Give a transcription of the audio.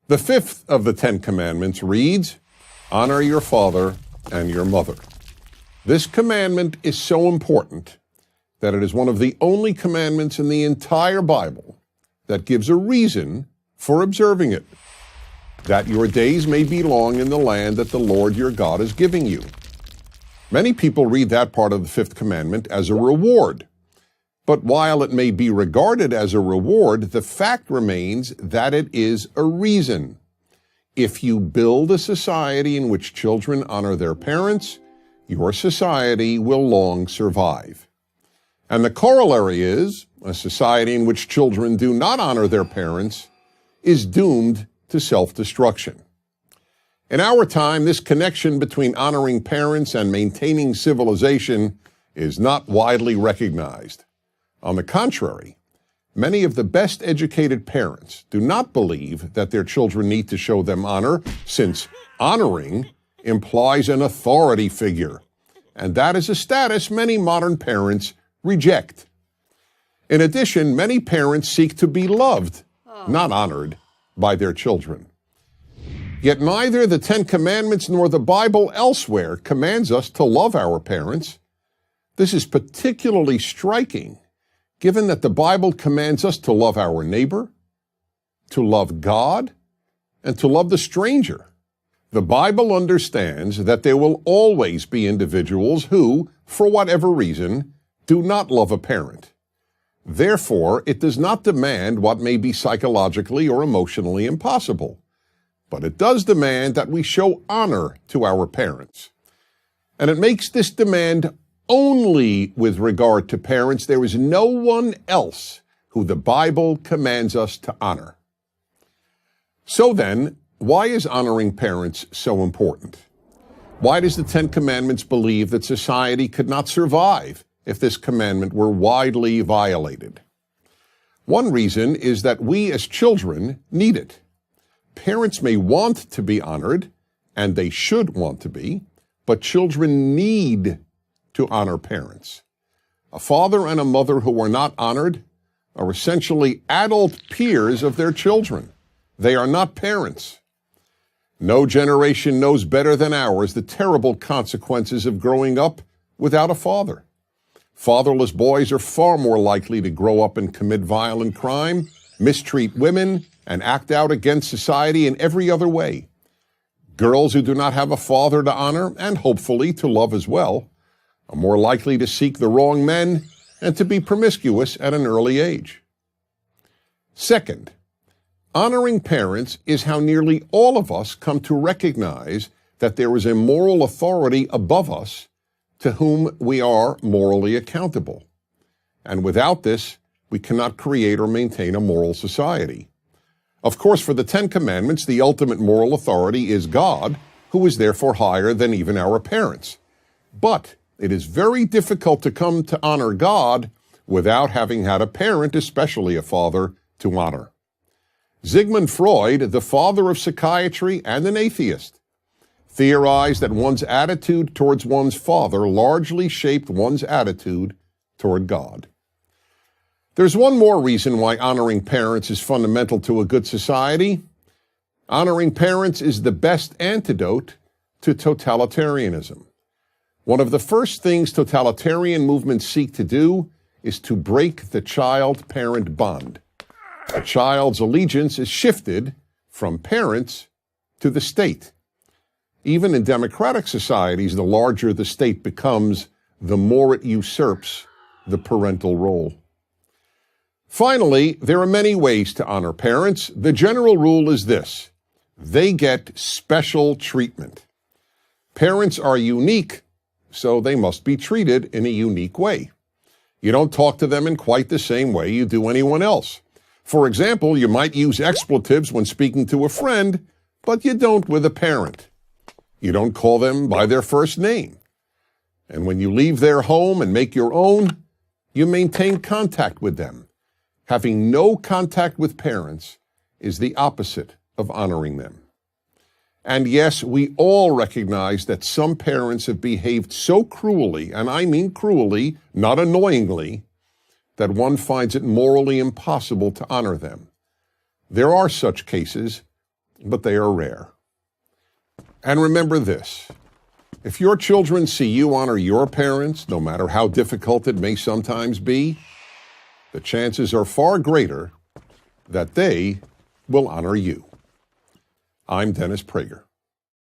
The fifth of the Ten Commandments reads, "Honor your father and your mother." This commandment is so important that it is one of the only commandments in the entire Bible that gives a reason for observing it, that your days may be long in the land that the Lord your God is giving you. Many people read that part of the fifth commandment as a reward. But while it may be regarded as a reward, the fact remains that it is a reason. If you build a society in which children honor their parents, your society will long survive. And the corollary is, a society in which children do not honor their parents is doomed to self-destruction. In our time, this connection between honoring parents and maintaining civilization is not widely recognized. On the contrary, many of the best educated parents do not believe that their children need to show them honor, since honoring implies an authority figure, and that is a status many modern parents reject. In addition, many parents seek to be loved, not honored, by their children. Yet neither the Ten Commandments nor the Bible elsewhere commands us to love our parents. This is particularly striking, given that the Bible commands us to love our neighbor, to love God, and to love the stranger. The Bible understands that there will always be individuals who, for whatever reason, do not love a parent. Therefore, it does not demand what may be psychologically or emotionally impossible, but it does demand that we show honor to our parents. And it makes this demand only with regard to parents. There is no one else who the Bible commands us to honor. So then, why is honoring parents so important? Why does the Ten Commandments believe that society could not survive if this commandment were widely violated? One reason is that we as children need it. Parents may want to be honored, and they should want to be, but children need to honor parents. A father and a mother who are not honored are essentially adult peers of their children. They are not parents. No generation knows better than ours the terrible consequences of growing up without a father. Fatherless boys are far more likely to grow up and commit violent crime, mistreat women, and act out against society in every other way. Girls who do not have a father to honor, and hopefully to love as well, are more likely to seek the wrong men and to be promiscuous at an early age. Second, honoring parents is how nearly all of us come to recognize that there is a moral authority above us to whom we are morally accountable. And without this, we cannot create or maintain a moral society. Of course, for the Ten Commandments, the ultimate moral authority is God, who is therefore higher than even our parents. But it is very difficult to come to honor God without having had a parent, especially a father, to honor. Sigmund Freud, the father of psychiatry and an atheist, theorized that one's attitude towards one's father largely shaped one's attitude toward God. There's one more reason why honoring parents is fundamental to a good society. Honoring parents is the best antidote to totalitarianism. One of the first things totalitarian movements seek to do is to break the child-parent bond. A child's allegiance is shifted from parents to the state. Even in democratic societies, the larger the state becomes, the more it usurps the parental role. Finally, there are many ways to honor parents. The general rule is this: they get special treatment. Parents are unique, so they must be treated in a unique way. You don't talk to them in quite the same way you do anyone else. For example, you might use expletives when speaking to a friend, but you don't with a parent. You don't call them by their first name. And when you leave their home and make your own, you maintain contact with them. Having no contact with parents is the opposite of honoring them. And yes, we all recognize that some parents have behaved so cruelly, and I mean cruelly, not annoyingly, that one finds it morally impossible to honor them. There are such cases, but they are rare. And remember this, if your children see you honor your parents, no matter how difficult it may sometimes be, the chances are far greater that they will honor you. I'm Dennis Prager.